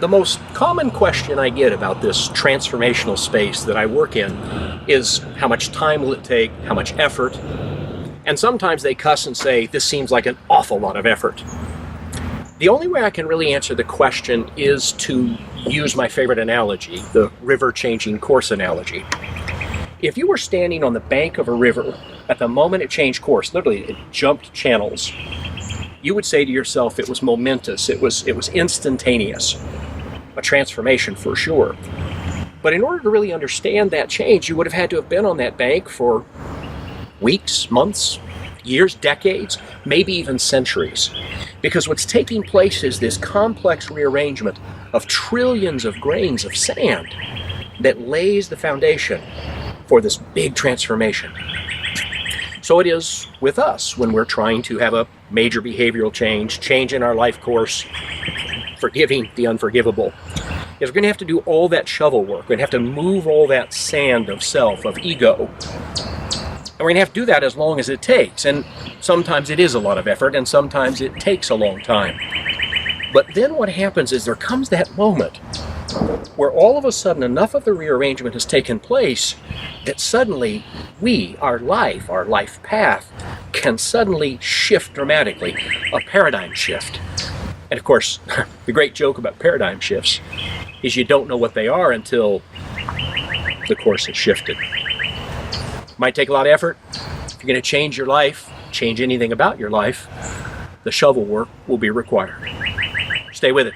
The most common question I get about this transformational space that I work in is how much time will it take, how much effort, and sometimes they cuss and say, this seems like an awful lot of effort. The only way I can really answer the question is to use my favorite analogy, the river changing course analogy. If you were standing on the bank of a river at the moment it changed course, literally it jumped channels, you would say to yourself it was momentous, it was instantaneous. A transformation for sure. But in order to really understand that change, you would have had to have been on that bank for weeks, months, years, decades, maybe even centuries. Because what's taking place is this complex rearrangement of trillions of grains of sand that lays the foundation for this big transformation. So it is with us when we're trying to have a major behavioral change in our life course, forgiving the unforgivable. Is we're going to have to do all that shovel work. We're going to have to move all that sand of self, of ego. And we're going to have to do that as long as it takes. And sometimes it is a lot of effort, and sometimes it takes a long time. But then what happens is there comes that moment where all of a sudden enough of the rearrangement has taken place that suddenly our life path, can suddenly shift dramatically, a paradigm shift. And of course, the great joke about paradigm shifts is you don't know what they are until the course has shifted. Might take a lot of effort. If you're going to change your life, change anything about your life, the shovel work will be required. Stay with it.